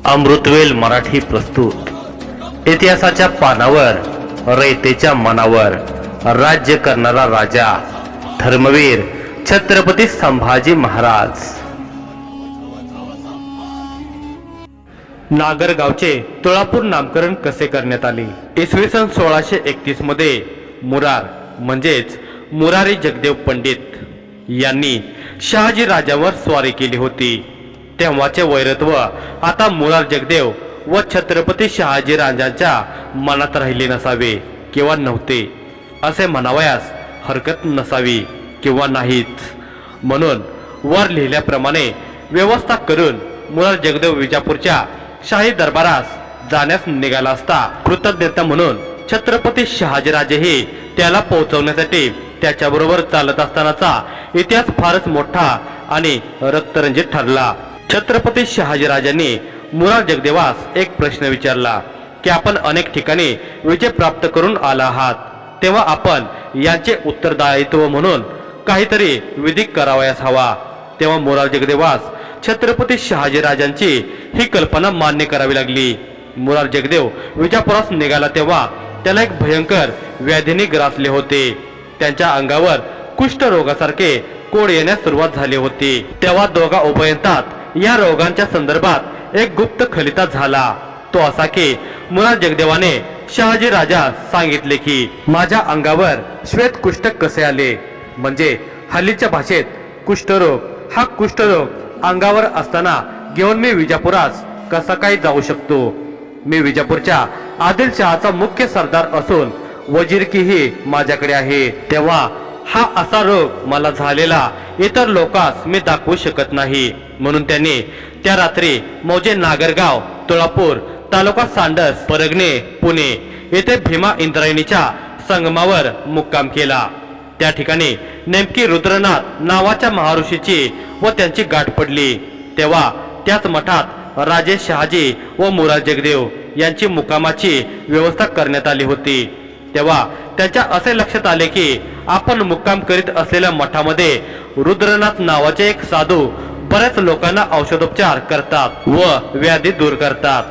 अमृतवेल मराठी प्रस्तुत इतिहासाच्या पानावर रयतेच्या मनावर राज्य करणारा राजा धर्मवीर छत्रपती संभाजी महाराज। नागरगावचे तुळापूर नामकरण कसे करण्यात आले? इसवी सन 1631 मध्ये मुरार म्हणजेच मुरारी जगदेव पंडित यांनी शहाजी राजावर स्वारी केली होती। तेव्हाचे वैरत्व आता मुरार जगदेव व छत्रपती शहाजी राजांच्या मनात राहिले नसावे किंवा नव्हते असे म्हणावयास हरकत नसावी किंवा नाहीच। म्हणून वर लिहिल्याप्रमाणे व्यवस्था करून मुरार जगदेव विजापूरच्या शाही दरबारास जाण्यास निघाला असता कृतज्ञता म्हणून छत्रपती शहाजीराजेही त्याला पोहोचवण्यासाठी त्याच्याबरोबर चालत असतानाचा इतिहास फारच मोठा आणि रक्तरंजित ठरला। छत्रपती शहाजीराजांनी मुरार जगदेवास एक प्रश्न विचारला की आपण अनेक ठिकाणी विजय प्राप्त करून आला आहात, तेव्हा आपण यांचे उत्तरदायित्व म्हणून काहीतरी विधी करावयास हवा। तेव्हा मुरार जगदेवास छत्रपती शहाजीराजांची ही कल्पना मान्य करावी लागली। मुरार जगदेव विजापुरास निघाला तेव्हा त्याला एक भयंकर व्याधीने ग्रासले होते। त्यांच्या अंगावर कुष्ठरोगासारखे कोड येण्यास सुरुवात झाली होती। तेव्हा दोघा उभयंतात या रोगांच्या संदर्भात एक गुप्त खलिता झाला। तो असा की मुरार जगदेवाने शहाजी राजा सांगितले की माझ्या अंगावर श्वेत कुष्ठ कसे आले, म्हणजे हल्लीच्या भाषेत कुष्ठरोग। हा कुष्ठरोग अंगावर असताना घेऊन मी विजापुरास कसा काय जाऊ शकतो? मी विजापूरच्या आदिलशहाचा मुख्य सरदार असून वजीरकीही माझ्याकडे आहे। तेव्हा हा असा रोग मला झालेला इतर लोकांस मी दाखवू शकत नाही। म्हणून त्यांनी त्या रात्री मौजे नागरगाव, तुळापूर, तालुका सांडस, परगणे, पुणे येथे भीमा इंद्रायणीच्या संगमावर मुक्काम केला। त्या ठिकाणी नेमकी रुद्रनाथ नावाच्या महाऋषीची व त्यांची गाठ पडली। तेव्हा त्याच मठात राजे शहाजी व मुरार जगदेव यांची मुक्कामाची व्यवस्था करण्यात आली होती। तेव्हा त्याच्या असे लक्षात आले की आपण मुक्काम करीत असलेल्या मठामध्ये रुद्रनाथ नावाचे एक साधू बऱ्याच लोकांना औषधोपचार करतात व व्याधी दूर करतात,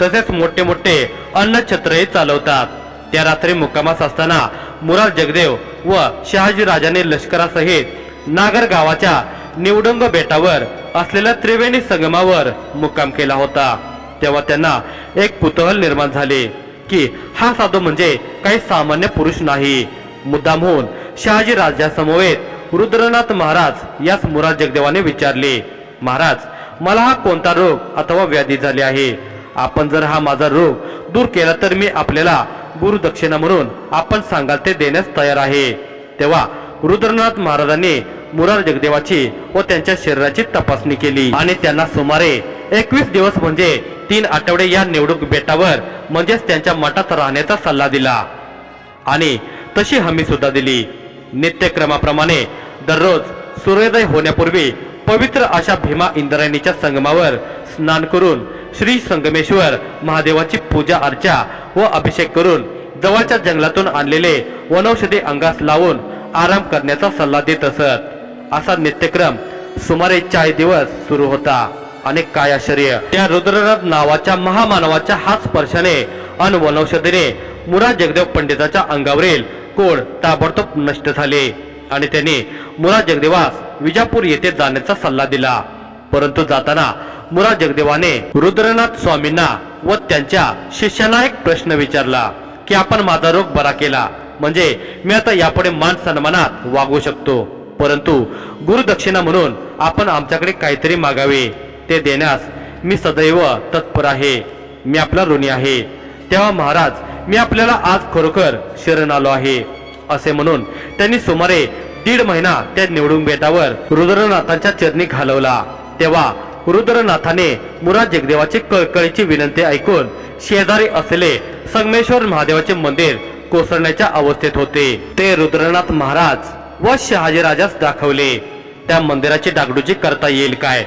तसेच मोठे मोठे अन्नछत्रही चालवतात। त्या रात्री मुक्कामास असताना मुरार जगदेव व शहाजी राजाने लष्करासहित नागर गावाच्या निवडुंग बेटावर असलेल्या त्रिवेणी संगमावर मुक्काम केला होता। तेव्हा त्यांना एक कुतूहल निर्माण झाले की हा साधू म्हणजे काही सामान्य पुरुष नाही। मुद्दामहून शहाजी राजासमवेत रुद्रनाथ महाराज यास मुरार जगदेवाने विचारले, महाराज, मला हा कोणता रोग अथवा व्याधी झाली आहे? आपण जर हा माझा रोग दूर केला तर मी आपल्याला गुरुदक्षिणा म्हणून आपण सांगाल ते देण्यास तयार आहे। तेव्हा रुद्रनाथ महाराजांनी मुरार जगदेवाची व त्यांच्या शरीराची तपासणी केली आणि त्यांना सुमारे 21 दिवस म्हणजे 3 आठवडे या निवडूक बेटावर म्हणजेच त्यांच्या मठात राहण्याचा सल्ला दिला आणि तशी हमी सुद्धा दिली। नित्यक्रमाप्रमाणे दररोज सूर्योदय होण्यापूर्वी पवित्र अशा भीमा इंद्रायणीच्या संगमावर स्नान करून श्री संगमेश्वर महादेवाची पूजा अर्चा व अभिषेक करून जवळच्या जंगलातून आणलेले वनौषधी अंगास लावून आराम करण्याचा सल्ला देत असत। असा नित्यक्रम सुमारे 40 दिवस सुरू होता। आणि काय आश्चर्य, त्या रुद्रनाथ नावाच्या महामानवाच्या हात स्पर्शाने अन वनौषधीने मुरार जगदेव पंडिताच्या अंगावरील कोड ताबडतोब नष्ट झाले आणि त्यांनी मुरार जगदेवास विजापूर येथे जाण्याचा सल्ला दिला। परंतु जाताना मुरार जगदेवाने रुद्रनाथ स्वामींना व त्यांच्या शिष्यांना एक प्रश्न विचारला की आपण माझा रोग बरा केला म्हणजे मी आता यापुढे मान सन्मानात वागू शकतो, परंतु गुरुदक्षिणा म्हणून आपण आमच्याकडे काहीतरी मागावे, ते देण्यास मी सदैव तत्पर आहे। मी आपला ऋणी आहे। तेव्हा महाराज, मी आपल्याला आज खरोखर शरण आलो आहे असे म्हणून त्यांनी सुमारे 1.5 महिना त्या निवडुंग बेटावर रुद्रनाथांच्या चरणी घालवला। तेव्हा रुद्रनाथाने मुरार जगदेवाची कळकळीची विनंती ऐकून शेजारी असलेले संगमेश्वर महादेवाचे मंदिर कोसळण्याच्या अवस्थेत होते। ते रुद्रनाथ महाराज व शहाजी राजास दाखवले। त्या मंदिराची डागडुजी करता येईल काय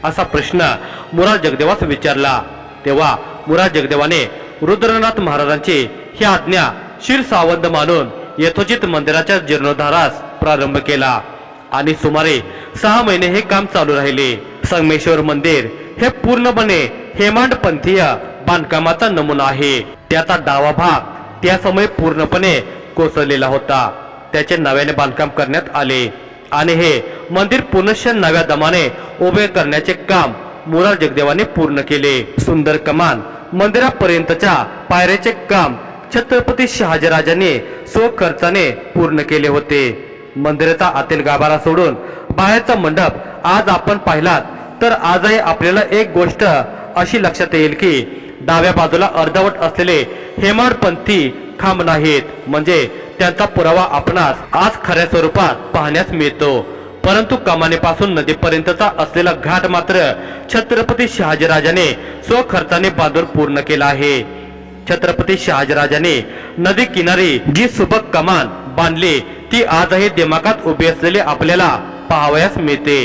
असा प्रश्न मुरार जगदेवास विचारला। तेव्हा मुरार जगदेवाने रुद्रनाथ महाराजांची ही आज्ञा शिरसावंत मानून यथोचित मंदिराच्या जीर्णोद्धारास प्रारंभ केला आणि सुमारे 6 महिने हे काम चालू राहिले। संगमेश्वर मंदिर हे पूर्णपणे हेमाडपंथीय बांधकामाचा नमुना आहे। त्याचा डावा भाग त्या समय पूर्णपणे कोसळलेला होता। त्याचे नव्याने बांधकाम करण्यात आले आणि हे मंदिर पुनश्च नव्या दमाने उभे करण्याचे काम मुरार जगदेवाने पूर्ण केले। सुंदर कमान मंदिरापर्यंतच्या पायऱ्याचे काम छत्रपती शहाजीराजांनी स्वखर्चाने पूर्ण केले होते। मंदिराचा आतील गाभारा सोडून बाहेरचा मंडप आज आपण पाहिलात तर आजही आपल्याला एक गोष्ट अशी लक्षात येईल की डाव्या बाजूला अर्धवट असलेले हेमाडपंथी खांब नाहीत, म्हणजे त्यांचा पुरावा आपणास आज खऱ्या स्वरूपात पाहण्यास मिळतो। परंतु कमानीपासून नदीपर्यंतचा असलेला घाट मात्र छत्रपती शहाजीराजाने स्वखर्चाने बांधून पूर्ण केला आहे। छत्रपती शहाजीराजांनी नदी किनारी जी सुबक कमान बांधली ती आजही दिमागात उभी असलेली आपल्याला पाहावयास मिळते।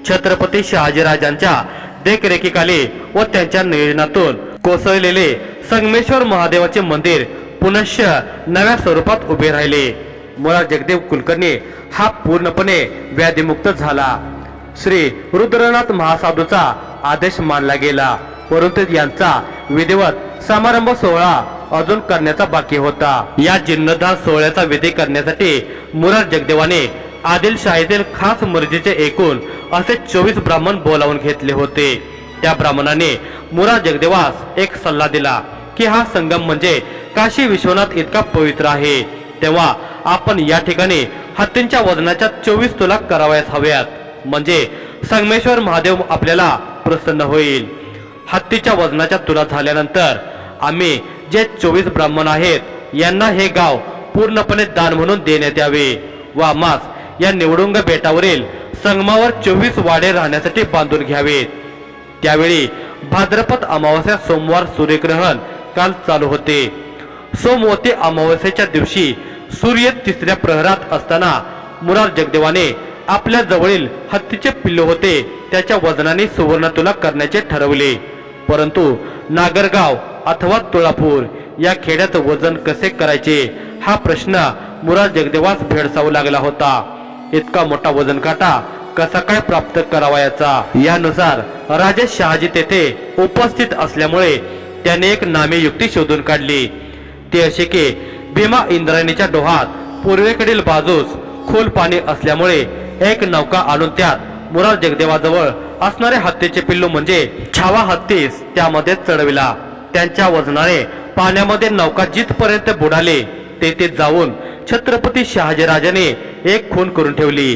छत्रपती शहाजीराजांच्या देखरेखीखाली व त्यांच्या नियोजनातून कोसळलेले संगमेश्वर महादेवाचे मंदिर पुनश्च नव्या स्वरूपात उभे राहिले। मुरार जगदेव कुलकर्णी हा पूर्णपणे व्याधीमुक्त झाला। श्री रुद्रनाथ महासाधूचा आदेश मानला गेला, परंतु यांचा विधिवत समारंभ सोहळा अजून करण्याचा बाकी होता। या जीर्णोद्धार सोहळ्याचा विधी करण्यासाठी मुरार जगदेवाने आदिलशाहीतील खास मर्जीचे एकूण असे 24 ब्राह्मण बोलावून घेतले होते। त्या ब्राह्मणाने मुरार जगदेवास एक सल्ला दिला की हा संगम म्हणजे काशी विश्वनाथ इतका पवित्र आहे, तेव्हा आपण या ठिकाणी हत्तींच्या वजनाच्या 24 तुला करावयास हव्यात, म्हणजे संगमेश्वर महादेव आपल्याला प्रसन्न होईल। हत्तीच्या वजनाच्या तुला झाल्यानंतर आम्ही जे 24 ब्राह्मण आहेत यांना हे गाव पूर्णपणे दान म्हणून देण्यात यावे व आम्हास या निवडुंग बेटावरील संगमावर 24 वाडे राहण्यासाठी बांधून घ्यावेत। त्यावेळी भाद्रपद अमावास्या सोमवार सूर्यग्रहण काल चालू होते। सोमवती अमावास्येच्या दिवशी सूर्य तिसऱ्या प्रहरात असताना मुरार जगदेवाने आपल्या जवळील हत्तीचे पिल्लू होते त्याच्या वजनाने सुवर्ण तुला करण्याचे ठरवले। परंतु नागरगाव अथवा तुळापूर या खेड्यात वजन कसे करायचे हा प्रश्न मुरार जगदेवास भेडसावू लागला होता। इतका मोठा वजन काटा कसा काय प्राप्त करावयाचा यानुसार राजे शहाजी तेथे उपस्थित असल्यामुळे त्याने एक नामी युक्ती शोधून काढली। ती अशी की भीमा इंद्रायणीच्या डोहात पूर्वेकडील बाजूस खोल पाणी असल्यामुळे एक नौका आणून त्यात मुरार जगदेवाजवळ असणारे हत्तीचे पिल्लू म्हणजे छावा हत्तीस त्यामध्ये चढविला। त्यांच्या वजनाने पाण्यामध्ये नौका जिथपर्यंत बुडाले तेथे जाऊन छत्रपती शहाजीराजाने एक खूण करून ठेवली।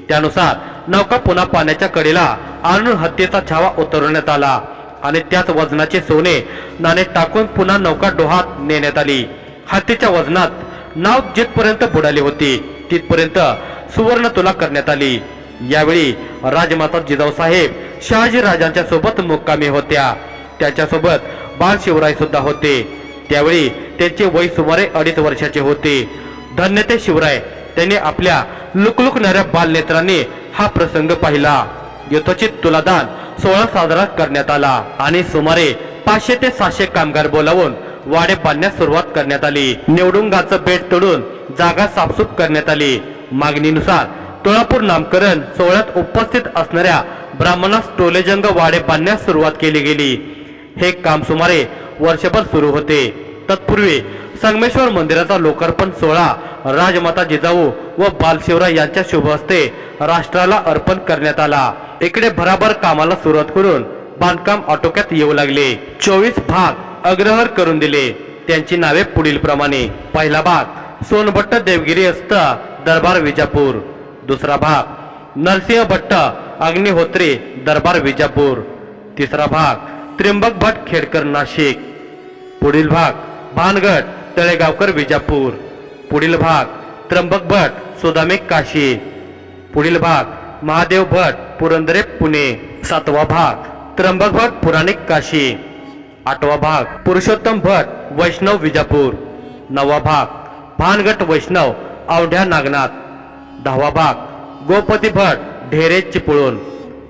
त्यानुसार नौका पुन्हा पाण्याच्या कडेला आणून हत्तीचा छावा उतरवण्यात आला आणि त्याच वजनाचे सोने नाणे टाकून पुन्हा नौका डोहात नेण्यात आली। हत्तीच्या वजनात नाव जिथपर्यंत बुडाली होती तिथपर्यंत सुवर्ण तुला करण्यात आली। यावेळी राजमाता जिजाऊसाहेब शहाजीराजांच्या सोबत मुक्कामी होत्या। त्याच्यासोबत बाळ शिवराय सुद्धा होते। त्यावेळी त्यांचे वय सुमारे 2.5 वर्षाचे होते। धन्य ते शिवराय, त्यांनी आपल्या लुकलुकणाऱ्या बालनेत्रांनी हा प्रसंग पाहिला। यथोचित तुलादान सोहळा साजरा करण्यात आला आणि सुमारे 500 ते 700 कामगार बोलावून वाडे बांधण्यास सुरुवात करण्यात आली। निवडुंगाचं बेट तोडून जागा साफसूफ करण्यात आली। मागणीनुसार तुळापूर नामकरण सोहळ्यात उपस्थित असणाऱ्या ब्राह्मणास टोलेजंग वाडे बांधण्यास सुरुवात केली गेली। हे काम सुमारे वर्षभर सुरू होते। तत्पूर्वी संगमेश्वर मंदिराचा लोकार्पण सोहळा राजमाता जिजाऊ व बालशिवराय यांच्या शुभ हस्ते राष्ट्राला अर्पण करण्यात आला। इकडे भराभर कामाला सुरुवात करून बांधकाम आटोक्यात येऊ लागले। 24 भाग अग्रहर करून दिले। त्यांची नावे पुढील प्रमाणे: पहिला भाग सोनभट्ट देवगिरी अस्थ दरबार विजापूर, दुसरा भाग नरसिंह भट्ट अग्निहोत्री दरबार विजापूर, तिसरा भाग त्र्यंबक भट खेडकर नाशिक, पुढील भाग भानगड तळेगावकर विजापूर, पुढील भाग त्र्यंबक भट सुदामे काशी, पुढील भाग महादेव भट पुरंदरे पुणे, सातवा भाग त्र्यंबक भट पुराणिक काशी, आठवा भाग पुरुषोत्तम भट वैष्णव विजापूर, नववा भाग भानगट वैष्णव औंढ्या नागनाथ, दहावा भाग गोपती भट ढेरे चिपळूण,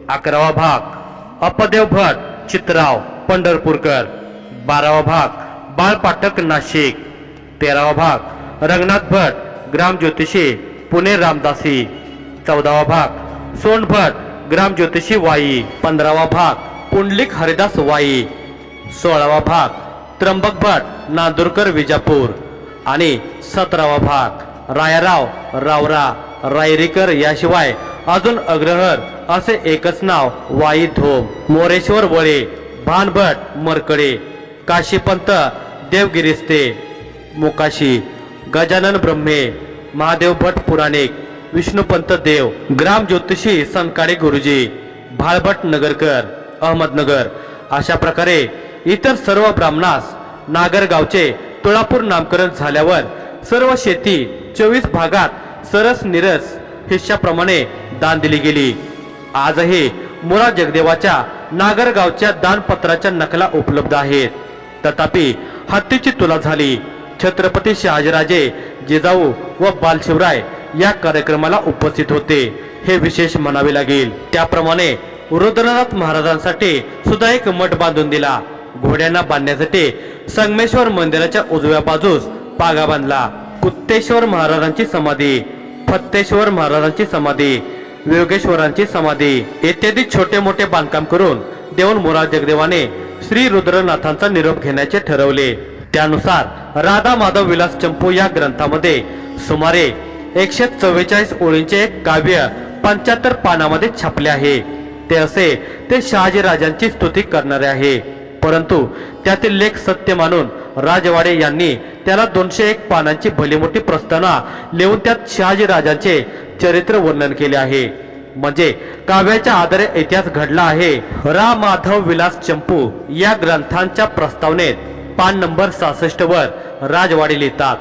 11वा भाग अपदेव भट चित्राव पंढरपूरकर, 12वा भाग बाळपाटक नाशिक, 13वा भाग रंगनाथ भट ग्राम ज्योतिषी पुणे रामदासी, 14वा भाग सोन भट ग्राम ज्योतिषी वाई, 15वा भाग पुंडलिक हरिदास वाई, 16वा भाग त्र्यंबक भट नांदुरकर विजापूर आणि 17वा भाग रायाराव रावरा रायरीकर, याशिवाय अजून अग्रहर असे एकच नाव वाई धोम, मोरेश्वर वळे, भानभट मरकडे, काशीपंत देवगिरिस्ते मोकाशी, गजानन ब्रह्मे, महादेव भट पुराणिक, विष्णुपंत देव, ग्राम ज्योतिषी सनकाळे गुरुजी, भाळभट नगरकर अहमदनगर, अशा प्रकारे इतर सर्व ब्राह्मणास नागरगावचे तुळापूर नामकरण झाल्यावर सर्व शेती 24 भागात सरस निरस हिश्श्याप्रमाणे दान दिली गेली. आजही मुरा जगदेवाच्या नागरगावच्या दानपत्राच्या नकला उपलब्ध आहेत. तथापि हत्तीची तुला झाली. छत्रपती शहाजीराजे जिजाऊ व बालशिवराय या कार्यक्रमाला उपस्थित होते, हे विशेष म्हणावे लागेल. त्याप्रमाणे रुद्रनाथ महाराजांसाठी सुद्धा एक मठ बांधून दिला. घोड्यांना बांधण्यासाठी संगमेश्वर मंदिराच्या उजव्या बाजूस पागा बांधला. कुत्तेश्वर महाराजांची समाधी, फत्तेश्वर महाराजांची समाधी, योगेश्वरांची समाधी इत्यादी छोटे मोठे बांधकाम करून देऊन मुरा जगदेवाने श्री रुद्रनाथांचा निरोप घेण्याचे ठरवले. त्यानुसार राधा माधव विलास चंपू या ग्रंथामध्ये सुमारे 144 ओळींचे एक काव्य 75 पानामध्ये छापले आहे. ते असे ते शहाजी राजांची स्तुती करणारे आहे, परंतु त्यातील लेख सत्य मानून राजवाडे यांनी त्याला 201 पानांची भलीमोठी प्रस्तावना लिहून त्यात शहाजी राजांचे चरित्र वर्णन केले आहे. म्हणजे काव्याच्या आधारे इतिहास घडला आहे. रा माधव विलास चंपू या ग्रंथांच्या प्रस्तावनेत पान नंबर 66 वर राजवाडे लिहितात.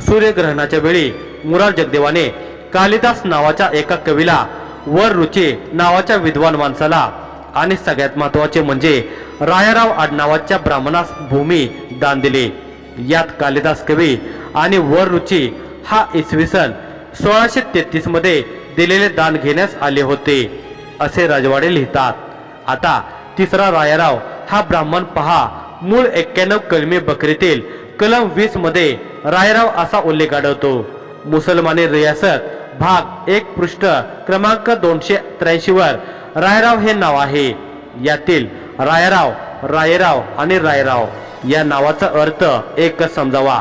सूर्यग्रहणाच्या वेळी मुरार जगदेवाने कालिदास नावाच्या एका कवीला, वर रुची नावाच्या विद्वान माणसाला आणि सगळ्यात महत्वाचे म्हणजे रायाराव आडनावाच्या ब्राह्मणास भूमी दान दिले. यात कालिदास कवी आणि वर रुची हा इसवी सन 1633 मध्ये दिलेले दान घेण्यास आले होते, असे राजवाडे लिहितात. आता तिसरा रायाराव हा ब्राह्मण पहा. मूळ 91 कलमी बकरीतील कलम 20 मध्ये रायराव असा उल्लेख आढळतो. मुसलमानी रियासत भाग 1 पृष्ठ क्रमांक 283 वर रायराव हे नाव आहे. यातील रायराव, रायराव आणि रायराव या नावाचा अर्थ एकच समजावा.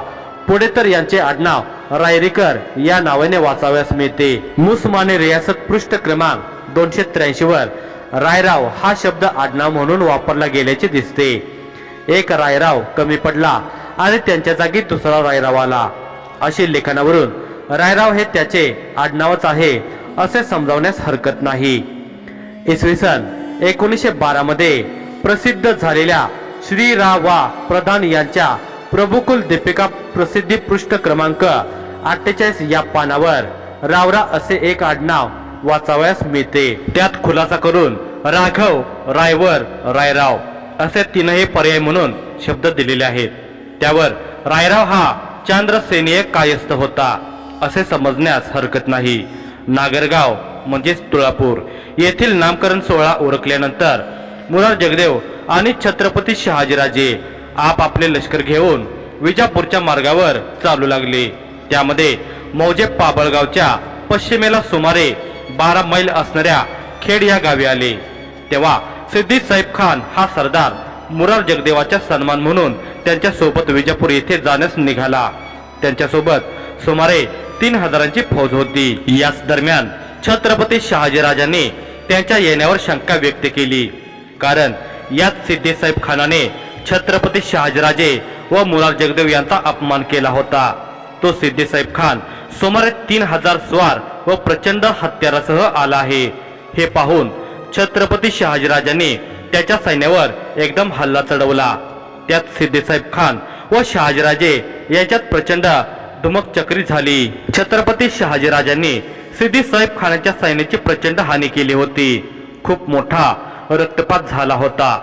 पुढे तर यांचे आडनाव रायरीकर या नावाने वाचाव्यास मिळते. मुसलमानी रियासत पृष्ठ क्रमांक 283 वर रायराव हा शब्द आडनाव म्हणून वापरला गेल्याचे दिसते. एक रायराव कमी पडला आणि त्यांच्या जागी दुसरा रायराव आला. अशी लेखनावरून रायराव हे त्याचे आडनावच आहे असे समजावण्यास हरकत नाही. इसवी सन 1912 मध्ये प्रसिद्ध झालेल्या श्री रा वा प्रधान यांच्या प्रभुकुल दीपिका प्रसिद्धी पृष्ठ क्रमांक 48 या पानावर रावरा असे एक आडनाव वाचावयास मिळते. त्यात खुलासा करून राघव, रायवर, रायराव असे तीनही पर्याय म्हणून शब्द दिलेले आहेत. त्यावर रायराव हा चांद्रसेनीय कायस्थ होता असे समजण्यास हरकत नाही. नागरगाव म्हणजेच तुळापूर येथील नामकरण सोहळा उरकल्यानंतर मुरार जगदेव आणि छत्रपती शहाजीराजे आपापले लष्कर घेऊन विजापूरच्या मार्गावर चालू लागले. त्यामध्ये मौजे पाबळगावच्या पश्चिमेला सुमारे 12 मैल असणाऱ्या खेड या गावी आले. तेव्हा सिद्दी साहेब खान हा सरदार मुरार जगदेवाचा सन्मान म्हणून त्यांच्या सोबत विजापूर येथे जाण्यास निघाला. त्यांच्यासोबत सुमारे 3000ची फौज होती. याच दरम्यान छत्रपती शहाजीराजांनी त्यांच्या येण्यावर शंका व्यक्त केली, कारण यात सिद्दी साहेब खानाने छत्रपती शहाजीराजे व मुरार जगदेव यांचा अपमान केला होता. तो सिद्दी साहेब खान सुमारे 3000 स्वार व प्रचंड हत्यारासह आला आहे. हे पाहून छत्रपती शहाजीराजांनी त्याच्या सैन्यावर एकदम हल्ला चढवला. त्यात सिद्दी साहेब खान व शहाजीराजे यांच्यात प्रचंड धुमकचक्री झाली. छत्रपती शहाजीराजांनी सिद्दी साहेब खानाच्या सैन्याची प्रचंड हानी केली होती. खूप मोठा रक्तपात झाला होता.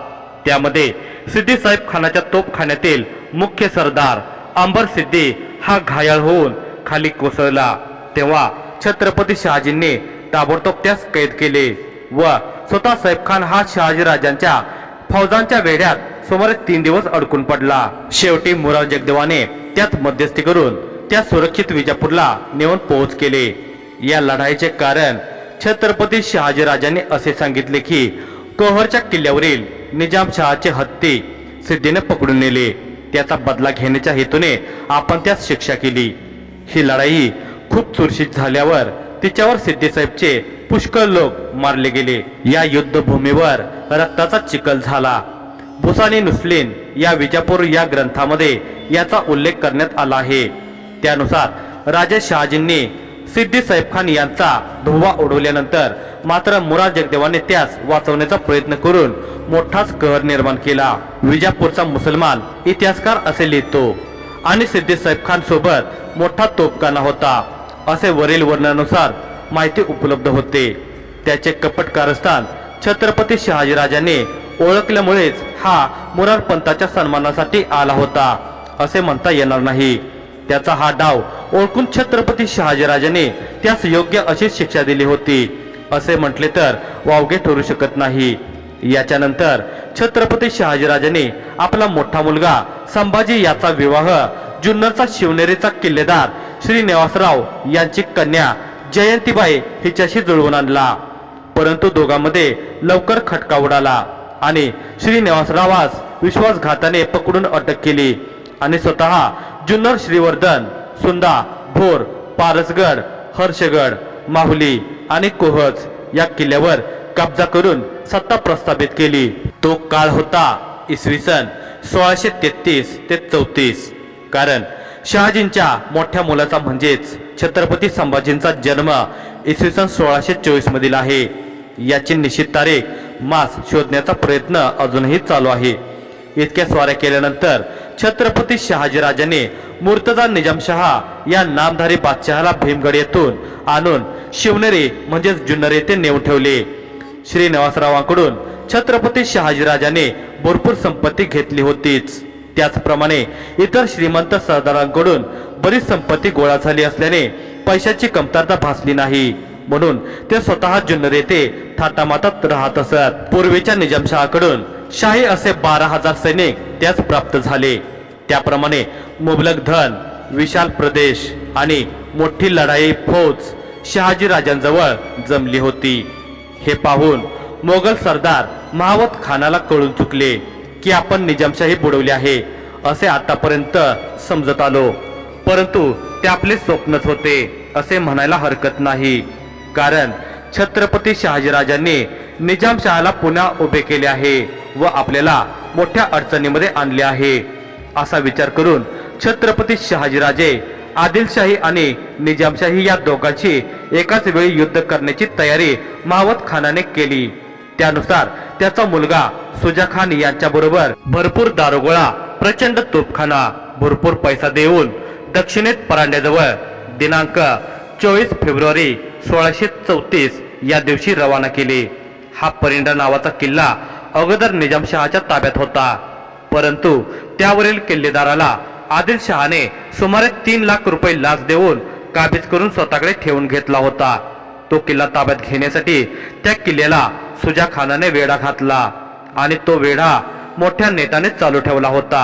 त्यामध्ये सिद्दी साहेब खानाच्या तोफखान्यातील मुख्य सरदार अंबर सिद्दी हा घायाळ होऊन खाली कोसळला. तेव्हा छत्रपती शहाजींनी ताबडतोब त्यास कैद केले व स्वतः साहेब खान हा शहाजीराजांच्या फौजांच्या वेढ्यात सुमारे 3 दिवस अडकून पडला. शेवटी मुरार जगदेवाने त्यात मध्यस्थी करून त्या सुरक्षित विजापूरला नेऊन पोहोच केले. या लढाईचे कारण छत्रपती शहाजीराजांनी असे सांगितले की कोहरच्या किल्ल्यावरील निजामशहाचे हत्ती सिद्धीने पकडून नेले. त्याचा बदला घेण्याच्या हेतूने आपण त्यास शिक्षा केली. ही लढाई खूप चुरशीत झाल्यावर तिच्यावर सिद्धीसाहेबचे पुष्कळ लोक मारले गेले. या युद्धभूमीवर रक्ताचा चिखल झाला. बुसानी नुस्लीन या विजापूर या ग्रंथामध्ये याचा उल्लेख करण्यात आला आहे. त्यानुसार राजा शहाजींनी सिद्धीसाहेब खान यांचा धुव्वा उडवल्यानंतर मात्र मुराद जगदेवाने त्यास वाचवण्याचा प्रयत्न करून मोठाच कहर निर्माण केला. विजापूरचा मुसलमान इतिहासकार असे लिहितो आणि सिद्धीसाहेब खान सोबत मोठा तोफखाना होता असे वरील वर्णनानुसार माहिती उपलब्ध होते. त्याचे कपट कारस्थान छत्रपती शहाजीराजांनी ओळखल्यामुळेच हा मुरार पंथाच्या सन्मानासाठी आला होता असे म्हणता येणार नाही. त्याचा हा डाव ओळखून छत्रपती शहाजीराजांनी त्यास योग्य अशी शिक्षा दिली होती असे म्हटले तर वावगे ठरू शकत नाही. याच्यानंतर छत्रपती शहाजीराजांनी आपला मोठा मुलगा संभाजी याचा विवाह जुन्नरचा शिवनेरीचा किल्लेदार श्रीनिवासराव यांची कन्या जयंतीबाई हिच्याशी जुळवून आणला. परंतु दोघांमध्ये लवकर खटका उडाला आणि श्रीनिवासरावास विश्वासघाताने पकडून अटक केली आणि स्वतः जुन्नर, श्रीवर्धन, सुंदा, भोर, पारसगड, हर्षगड, माहुली आणि कोहज या किल्ल्यावर कब्जा करून सत्ता प्रस्थापित केली. तो काळ होता इसवी सन 1633 ते 34. कारण शहाजींच्या मोठ्या मुलाचा म्हणजेच छत्रपती संभाजींचा जन्म इसवी सन 1624 मधील आहे. याची निश्चित तारीख मास शोधण्याचा प्रयत्न अजूनही चालू आहे. इतक्या स्वाऱ्या केल्यानंतर छत्रपती शहाजीराजांनी मुर्तजा निजामशहा या नामधारी बादशहाला भीमगड येथून आणून शिवनेरी म्हणजेच जुन्नर येथे नेऊन ठेवले. श्रीनिवासरावांकडून छत्रपती शहाजीराजांनी भरपूर संपत्ती घेतली होतीच. त्याचप्रमाणे इतर श्रीमंत सरदारांकडून बरीच संपत्ती गोळा झाली असल्याने पैशाची कमतरता भासली नाही. म्हणून ते स्वतः जुन्नर येथे थाटामाटात राहत असत. पूर्वीच्या निजामशहाकडून शाही असे 12,000 सैनिक त्यास प्राप्त झाले. त्याप्रमाणे मुबलक धन, विशाल प्रदेश आणि मोठी लढाई फौज शहाजीराजांजवळ जमली होती. हे पाहून मोगल सरदार महावत खानाला कळून चुकले की आपण निजामशाही बुडवली आहे असे आतापर्यंत समजत आलो. परंतु ते आपले स्वप्नच होते असे म्हणायला हरकत नाही. कारण छत्रपती शहाजीराजांनी निजामशहाला पुन्हा उभे केले आहे व आपल्याला मोठ्या अडचणीमध्ये आणले आहे असा विचार करून छत्रपती शहाजीराजे आदिलशाही आणि निजामशाही या दोघांची एकाच वेळी युद्ध करण्याची तयारी महावत खानाने केली. त्यानुसार त्याचा मुलगा सुजा खान यांच्याबरोबर भरपूर दारुगोळा, प्रचंड तोफखाना, भरपूर पैसा देऊन दक्षिणेत परांड्याजवळ दिनांक 24 फेब्रुवारी 1634 या दिवशी रवाना केले. हा परिंडा नावाचा किल्ला अगोदर निजामशहाच्या ताब्यात होता. परंतु त्यावरील किल्लेदाराला आदिलशहाने सुमारे 3 लाख रुपये लाच देऊन काबीज करून स्वतःकडे ठेवून घेतला होता. तो किल्ला ताब्यात घेण्यासाठी त्या किल्ल्याला सुजा खानाने वेढा घातला आणि तो वेढा मोठ्या नेटाने चालू ठेवला होता.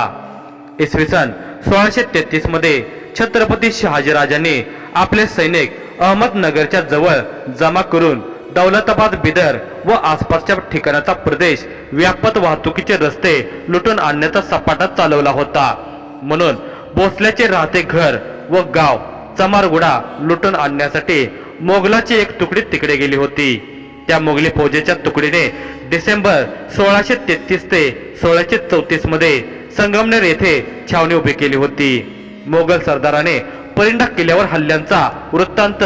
इसवी सन 1633 मध्ये छत्रपती शहाजीराजांनी आपले सैनिक अहमदनगरच्या जवळ जमा करून दौलताबाद, बिदर व आसपासच्या ठिकाणाचा प्रदेश व्यापत वाहतुकीचे रस्ते लुटून आणण्याचा सपाटा चालवला होता. म्हणून भोसल्याचे राहते घर व गाव चमारगुडा लुटून आणण्यासाठी मोगलाची एक तुकडी तिकडे गेली होती. त्या मोगली फौजेच्या तुकडीने डिसेंबर 1633 ते 1634 मध्ये संगमनेर येथे छावणी उभी केली होती. मोगल सरदाराने परिंडा किल्ल्यावर हल्ल्यांचा वृत्तांत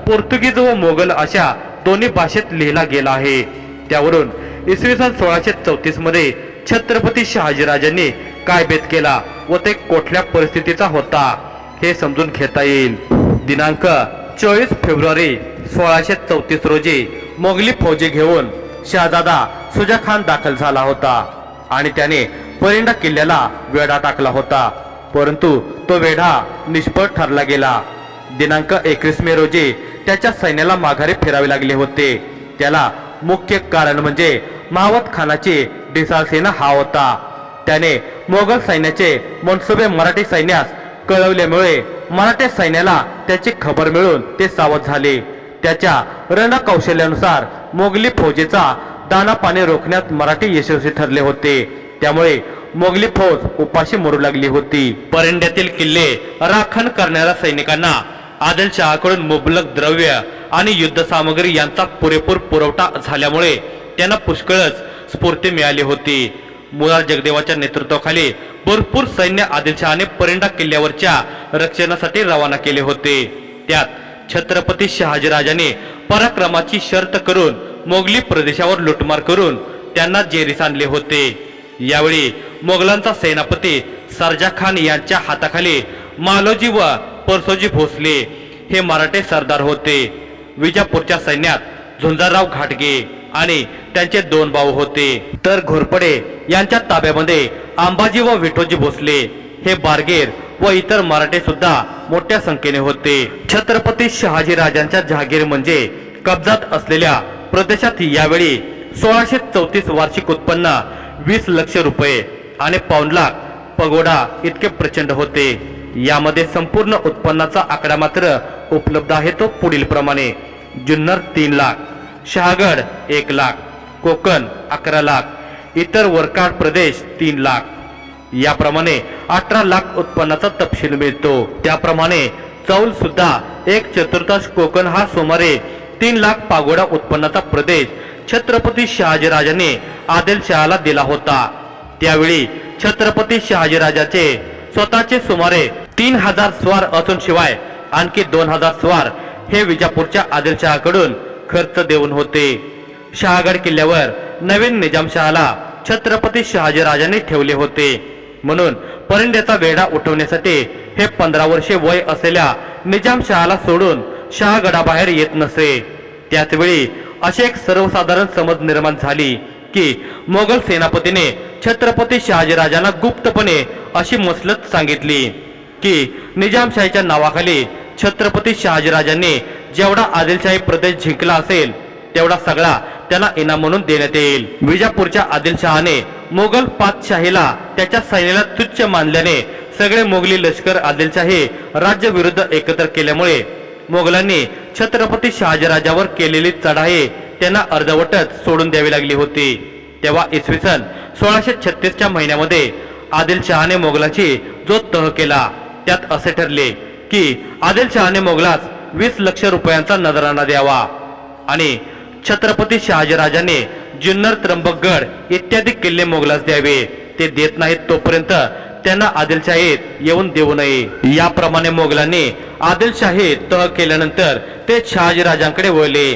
पोर्तुगीज व मोगल अशा दोन्ही भाषेत लिहिला गेला आहे. त्यावरून इसवी सन 1634 मध्ये छत्रपती शहाजीराजांनी काय बेत केला व ते कुठल्या परिस्थितीचा होता हे समजून घेता येईल. दिनांक 24 फेब्रुवारी 1634 रोजी मोगली फौजी घेऊन शहाजादा सुजा खान दाखल झाला होता आणि त्याने परिंडा किल्ल्याला वेढा टाकला होता. परंतु तो वेढा निष्फळ ठरला गेला. दिनांक 21 मे रोजी त्याच्या सैन्याला माघारी फिरावे लागले होते. त्याला मुख्य कारण म्हणजे महावत खानाची ढिसाळ सेना हा होता. त्याने मोगल सैन्याचे मनसुबे मराठी सैन्यास कळवल्यामुळे मराठी सैन्याला त्याची खबर मिळून ते सावध झाले. त्याच्या रणकौशल्यानुसार मोगली फौजेचा दाना पाणी रोखण्यात मराठी यशस्वी ठरले होते। त्यामुळे मोगली फौज उपाशी मरू लागली होती। परिंद्यातील किल्ले राखण करणाऱ्या सैनिकांना आदिलशहाकडून मुबलक द्रव्य आणि युद्ध सामग्री यांचा पुरेपूर पुरवठा झाल्यामुळे त्यांना पुष्कळच स्फूर्ती मिळाली होती। मुरार जगदेवाच्या नेतृत्वाखाली भरपूर सैन्य आदिलशहाने परिंडा किल्ल्यावरच्या रक्षणासाठी रवाना केले होते। त्यात छत्रपती शहाजीराजाने पराक्रमाची शर्त करून मोगली प्रदेशावर लुटमार करून त्यांना जेरीस आणले होते। यावेळी मोगलांचा सेनापती सरजा खान यांच्या हाताखाली मालोजी व परसोजी भोसले हे मराठे सरदार होते। विजापूरच्या सैन्यात झुंजारराव घाटगे आणि त्यांचे 2 भाऊ होते, तर घोरपडे यांच्या ताब्यामध्ये अंबाजी व विठोजी भोसले हे बारगेर व इतर मराठे सुद्धा मोठ्या संख्येने होते। छत्रपती शहाजी राजांच्या जहागीर म्हणजे कब्जात असलेल्या प्रदेशात यावेळी 1634 वार्षिक उत्पन्न 20 लाख रुपये आणि पाऊण लाख पगोडा इतके प्रचंड होते। यामध्ये संपूर्ण उत्पन्नाचा आकडा मात्र उपलब्ध आहे तो पुढील प्रमाणे: जुन्नर 3 लाख, शहागड 1 लाख, कोकण 11 लाख, इतर वरकाड प्रदेश 3 लाख, याप्रमाणे 18 लाख उत्पन्नाचा तपशील मिळतो। त्याप्रमाणे चौल सुद्धा 1/4 कोकण हा सुमारे 3 लाख पागोडा उत्पन्नाचा प्रदेश छत्रपती शहाजीराजाने आदिलशहाला दिला होता। त्यावेळी छत्रपती शहाजीराजाचे स्वतःचे सुमारे 3000 स्वार असून शिवाय आणखी 2000 स्वार हे विजापूरच्या आदिलशहाकडून खर्च देऊन होते। शहागड किल्ल्यावर नवीन निजामशहाला छत्रपती शहाजीराजांनी ठेवले होते, म्हणून परिंद्याचा वेढा उठवण्यासाठी हे 15 वर्षे वय असलेल्या निजामशहाला सोडून शहागडाबाहेर येत नसे। त्याचवेळी अशी एक सर्वसाधारण समज निर्माण झाली की मोगल सेनापतीने छत्रपती शहाजीराजांना गुप्तपणे अशी मसलत सांगितली की निजामशाहीच्या नावाखाली छत्रपती शहाजीराजांनी जेवढा आदिलशाही प्रदेश जिंकला असेल तेवढा सगळा त्यांना इनाम म्हणून देण्यात येईल। विजापूरच्या आदिलशहाने मोगल पातशाहीला त्याच्या सैन्याला तुच्छ मानल्याने सगळे मोगली लष्कर आदिलशाही राज्य विरुद्ध एकत्र केल्यामुळे मोगलांनी छत्रपती शहाजीराजावर केलेली चढाई त्यांना अर्धवटच सोडून द्यावी लागली होती। तेव्हा इसवी सन 1636च्या महिन्यामध्ये आदिलशहाने मोगलांची जो तह केला त्यात असे ठरले की आदिलशहाने मोगलास 20 लाख रुपयांचा नजराना द्यावा आणि छत्रपती शहाजीराजाने जुन्नर, त्र्यंबकगड इत्यादी किल्ले मोगलास द्यावे। ते देत नाहीत तोपर्यंत त्यांना आदिलशाहीत येऊन देऊ नये। याप्रमाणे मोगलांनी आदिलशाही तह केल्यानंतर ते शहाजीराजांकडे वळले।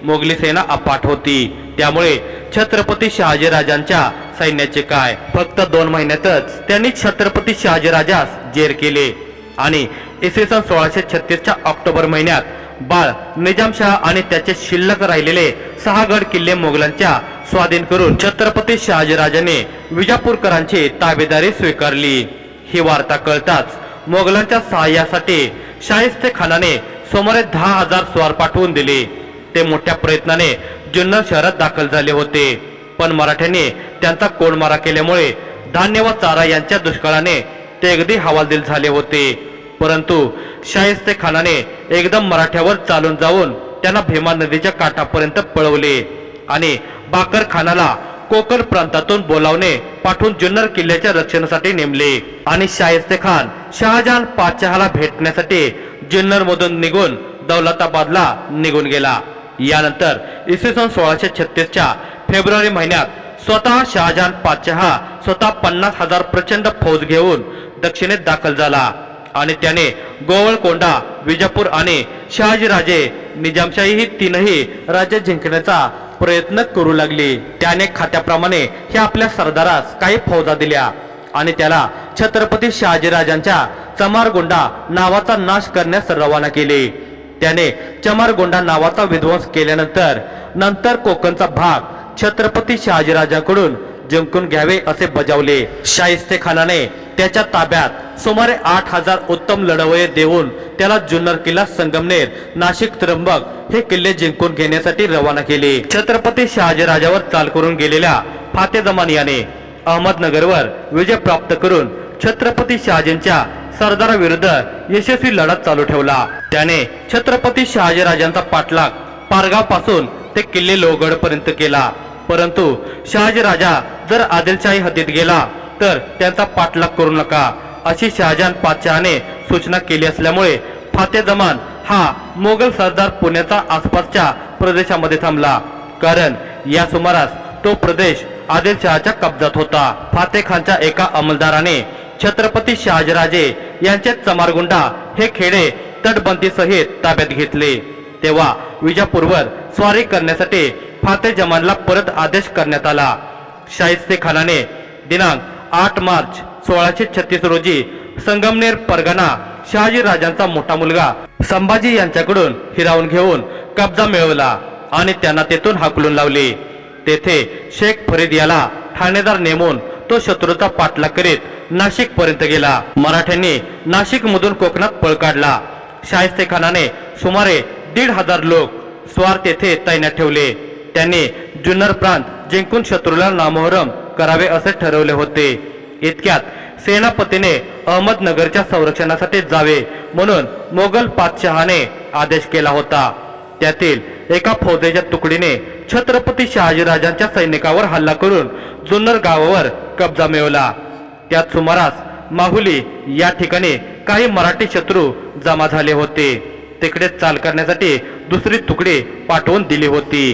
मोगली सेना अफाट होती, त्यामुळे छत्रपती शहाजीराजांच्या सैन्याचे काय? फक्त 2 महिन्यातच त्यांनी छत्रपती शहाजीराजास जेर केले आणि इसवी सन 1636च्या ऑक्टोबर महिन्यात बाळ निजामशाह आणि त्याचे शिल्लक राहिलेले 6 गड किल्ले मोगलांच्या स्वाधीन करून छत्रपती शहाजीराजाने विजापूरकरांची ताबेदारी स्वीकारली। ही वार्ता कळताच मोगलांच्या सहाय्यासाठी शाहिस्ते खानाने सुमारे 10,000 स्वार पाठवून दिले। ते मोठ्या प्रयत्नाने जुन्नर शहरात दाखल झाले होते, पण मराठ्यांनी त्यांचा कोंडमारा केल्यामुळे धान्य व चारा यांच्या दुष्काळाने ते अगदी हवालदिल झाले होते। परंतु शाहिस्ते खानाने एकदम मराठ्यावर चालून जाऊन त्यांना भीमा नदीच्या काठापर्यंत पळवले आणि बाकर खानाला कोकण प्रांतातून बोलावणे पाठवून जुन्नर किल्ल्याच्या रक्षणासाठी नेमले आणि शाहिस्ते खान शहाजहान पातशहाला भेटण्यासाठी जुन्नर मधून निघून दौलताबादला निघून गेला। यानंतर इसवी सन 1636च्या फेब्रुवारी महिन्यात स्वतः शहाजहान पातशहा स्वतः 50,000 प्रचंड फौज घेऊन दक्षिणेत दाखल झाला आणि त्याने गोवळकोंडा, विजापूर आणि शहाजीराजे निजामशाही ही 3ही राज्य जिंकण्याचा प्रयत्न करू लागले। त्याने खात्याप्रमाणे हे आपल्या सरदारास काही फौजा दिल्या आणि त्याला छत्रपती शहाजीराजांच्या चमारगोंडा नावाचा नाश करण्यास रवाना केले। त्याने चमारगोंडा नावाचा विध्वंस केल्यानंतर कोकणचा भाग छत्रपती शहाजीराजांकडून जिंकून घ्यावे असे बजावले। शाहिस्ते खानाने त्याच्या ताब्यात सुमारे 8,000 उत्तम लढवये देऊन त्याला जुन्नर किल्ला, संगमनेर, नाशिक, त्र्यंबक हे किल्ले जिंकून घेण्यासाठी रवाना केले। छत्रपती शहाजीराजावर चाल करून गेलेल्या फाते जमान याने अहमदनगरवर विजय प्राप्त करून छत्रपती शहाजींच्या सरदाराविरुद्ध यशस्वी लढा चालू ठेवला। त्याने छत्रपती शहाजीराजांचा पाठलाग पारगाव पासून ते किल्ले लोहगड पर्यंत केला परंतु शहाजी राजा जर आदिलशाही हद्दीत गेला तर त्यांचा पाठलाग करू नका अशी शहाजहान पातशहाने सूचना केली असल्यामुळे फाते जमान हा मोगल सरदार पुण्याच्या आसपासच्या प्रदेशामध्ये थांबला, कारण या सुमारास तो प्रदेश आदिलशहाच्या कब्जात होता। फाते खानच्या एका अंमलदाराने छत्रपती शहाजीराजे यांचे चमारगुंडा हे खेडे तटबंदी सहित ताब्यात घेतले। तेव्हा विजापूरवर स्वारी करण्यासाठी फाते जमानला परत आदेश करण्यात आला। शाहिस्ते खानाने दिनांक 8 मार्च 1636 रोजी संगमनेर परगणा शहाजी राजांचा मोठा मुलगा संभाजी यांच्याकडून हिरावून घेऊन कब्जा मिळवला आणि त्यांना तेथून हाकलून लावले। तेथे शेख फरीद याला ठाणेदार नेमून तो शत्रूचा पाठलाग करीत नाशिक पर्यंत गेला। मराठ्यांनी नाशिक मधून कोकणात पळ काढला। शाहिस्ते खानाने सुमारे 1,500 लोक स्वार तेथे तैनात ठेवले। त्यांनी जुन्नर प्रांत जिंकून शत्रूला नामोहरम करावे असे ठरवले होते। इतक्यात सेनापतीने अहमदनगरच्या संरक्षणासाठी जावे म्हणून मोगल पातशहाने आदेश केला होता। त्यातील एका फौजेच्या तुकडीने छत्रपती शहाजीराजांच्या सैनिकावर हल्ला करून जुन्नर गावावर कब्जा मिळवला। त्यात सुमारास माहुली या ठिकाणी काही मराठी शत्रू जमा झाले होते। तिकडे चाल करण्यासाठी दुसरी तुकडी पाठवून दिली होती।